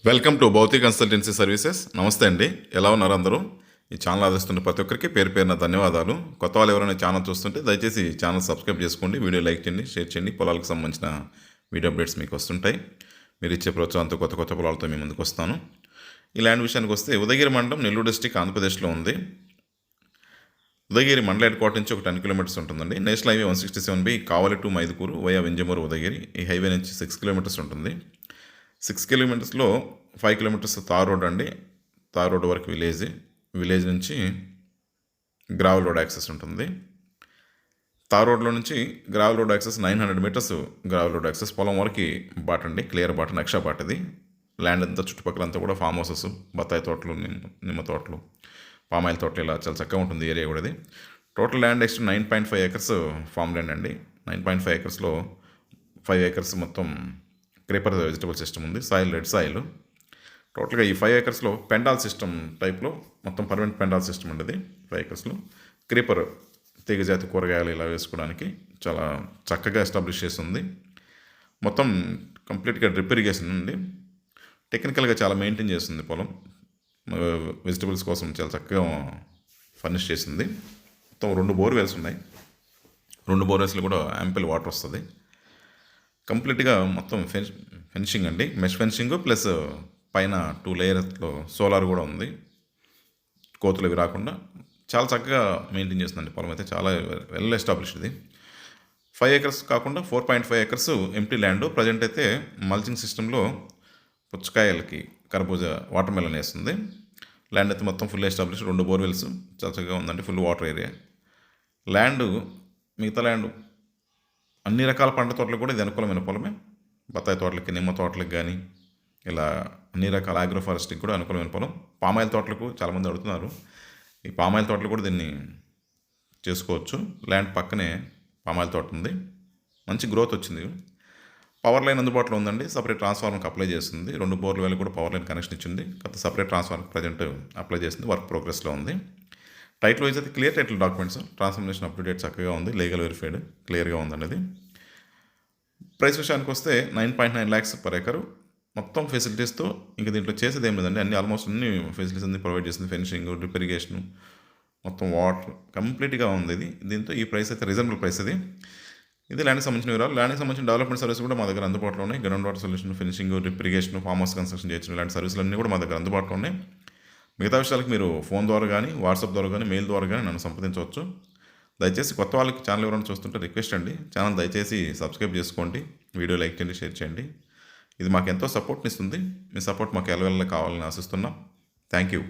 Welcome to భౌతిక consultancy services. నమస్తే అండి, ఎలా ఉన్నారు అందరూ? ఈ ఛానల్ ఆదరిస్తున్న ప్రతి ఒక్కరికి పేరు పేరున ధన్యవాదాలు. కొత్త వాళ్ళు ఎవరైనా ఛానల్ చూస్తుంటే దయచేసి ఛానల్ సబ్స్క్రైబ్ చేసుకోండి, వీడియో లైక్ చేయండి, షేర్ చేయండి. పొలాలకు సంబంధించిన వీడియో అప్డేట్స్ మీకు వస్తుంటాయి. మీరు ఇచ్చే ప్రోత్సాహంతో కొత్త కొత్త పొలాలతో మీ ముందుకు వస్తాను. ఈ ల్యాండ్ విషయానికి వస్తే ఉదయగిరి మండలం, నెల్లూరు డిస్టిక్, ఆంధ్రప్రదేశ్లో ఉంది. ఉదయగిరి మండల హెడ్ క్వార్టర్ నుంచి ఒక 10 కిలోమీటర్స్ ఉంటుందండి. National highway 167B Kavali to Mydukur via Vinjamur Udayagiri. ఈ హైవే నుంచి 6 కిలోమీటర్స్ ఉంటుంది. 6 కిలోమీటర్స్లో 5 కిలోమీటర్స్ తార్ రోడ్ అండి. తార్ రోడ్ వరకు విలేజ్ నుంచి గ్రావెల్ రోడ్ యాక్సెస్ ఉంటుంది. తార్ రోడ్లో నుంచి gravel road access 900 metres gravel road access. పొలం వరకు బాట అండి, క్లియర్ బాట, నక్షా బాట. ఇది ల్యాండ్ అంతా చుట్టుపక్కలంతా కూడా ఫామ్ హౌసెస్, బత్తాయి తోటలు, నిమ్మ తోటలు, పామాయిల్ తోటలు, ఇలా చాలా చక్కగా ఉంటుంది ఏరియా కూడా. ఇది total land next 9.5 acres farm land అండి. 9.5 ఏకర్స్లో 5 ఏకర్స్ మొత్తం క్రీపర్ వెజిటబుల్ సిస్టమ్ ఉంది. Soil red soil. టోటల్గా ఈ 5 ఏకర్స్లో పెండాల్ సిస్టమ్ టైప్లో మొత్తం పర్మనెంట్ పెండాల్ సిస్టమ్ ఉండేది. 5 ఏకర్స్లో క్రీపర్ తీగజాతి కూరగాయలు ఇలా వేసుకోవడానికి చాలా చక్కగా ఎస్టాబ్లిష్ చేస్తుంది. మొత్తం కంప్లీట్గా డ్రిప్ ఇరిగేషన్ ఉంది. టెక్నికల్గా చాలా మెయింటైన్ చేస్తుంది పొలం. వెజిటబుల్స్ కోసం చాలా చక్కగా ఫర్నిష్ చేసింది. మొత్తం 2 బోర్వెల్స్ ఉన్నాయి. 2 బోర్వెల్స్లో కూడా యాంపిల్ వాటర్ వస్తుంది. కంప్లీట్గా మొత్తం ఫెన్సింగ్ అండి, మెష్ ఫెన్సింగ్ ప్లస్ పైన 2 లేయర్స్లో సోలార్ కూడా ఉంది. కోతులు ఇవి రాకుండా చాలా చక్కగా మెయింటైన్ చేస్తుందండి పొలం. అయితే చాలా వెల్ ఎస్టాబ్లిష్డ్. ఇది 5 ఏకర్స్ కాకుండా 4.5 ఏకర్స్ ఎంప్టీ ల్యాండ్. ప్రజెంట్ అయితే మల్చింగ్ సిస్టంలో పుచ్చకాయలకి కర్బూజా వాటర్ మెలన్ వేస్తుంది. ల్యాండ్ అయితే మొత్తం ఫుల్ ఎస్టాబ్లిష్. 2 బోర్వెల్స్ చాలా చక్కగా ఉందండి, ఫుల్ వాటర్ ఏరియా. ల్యాండ్ మిగతా ల్యాండ్ అన్ని రకాల పంట తోటలకు కూడా ఇది అనుకూలమైన పొలమే. బత్తాయి తోటలకి, నిమ్మ తోటలకు కానీ ఇలా అన్ని రకాల ఆగ్రో ఫారెస్ట్కి కూడా అనుకూలమైన పొలం. పామాయిల్ తోటలకు చాలామంది అడుగుతున్నారు. ఈ పామాయిల్ తోటలు కూడా దీన్ని చేసుకోవచ్చు. ల్యాండ్ పక్కనే పామాయిల్ తోట ఉంది, మంచి గ్రోత్ వచ్చింది. పవర్ లైన్ అందుబాటులో ఉందండి. సపరేట్ ట్రాన్స్ఫార్మర్కి అప్లై చేస్తుంది. 2 బోర్ల వేలు కూడా పవర్ లైన్ కనెక్షన్ ఇచ్చింది. కొత్త సపరేట్ ట్రాన్స్ఫార్మర్ ప్రజెంట్ అప్లై చేసింది, వర్క్ ప్రోగ్రెస్లో ఉంది. టైటిల్ వైజ్ అయితే clear title documents, transformation up to date చక్కగా ఉంది, లీగల్ వెరిఫైడ్, క్లియర్గా ఉందన్నది. ప్రైస్ విషయానికి వస్తే 9.9 lakhs పర్ ఎకరు మొత్తం ఫెసిలిటీస్తో. ఇంకా దీంట్లో చేసేది ఏం లేదండి, ఆల్మోస్ట్ అన్ని ఫెసిలిటీస్ అన్ని ప్రొవైడ్ చేసింది. ఫెన్సింగ్, డ్రిప్ ఇరిగేషన్, మొత్తం వాటర్ కంప్లీట్గా ఉంది. దీంతో ఈ ప్రైస్ అయితే రీజనబుల్ ప్రైస్. ఇది ల్యాండ్కి సంబంధించిన వివరాలు. ల్యాండ్కి సంబంధించిన డెవలప్మెంట్ సర్వీస్ కూడా మా దగ్గర అందుబాటులో ఉన్నాయి. Ground water solution, finishing, drip irrigation, farm house construction చేయొచ్చు. ఇలాంటి సర్వీసులు అన్నీ కూడా మా దగ్గర అందుబాటులో ఉన్నాయి. మిగతా విషయాలకు మీరు ఫోన్ ద్వారా కానీ, వాట్సాప్ ద్వారా కానీ, మెయిల్ ద్వారా కానీ నన్ను సంప్రదించవచ్చు. దయచేసి కొత్త వాళ్ళకి ఛానల్ ఎవరైనా చూస్తుంటే రిక్వెస్ట్ అండి, ఛానల్ దయచేసి సబ్స్క్రైబ్ చేసుకోండి, వీడియో లైక్ చేయండి, షేర్ చేయండి. ఇది మాకు ఎంతో సపోర్ట్ని ఇస్తుంది. మీ సపోర్ట్ మాకు ఎలవెల్ల కావాలని ఆశిస్తున్నాం. Thank you.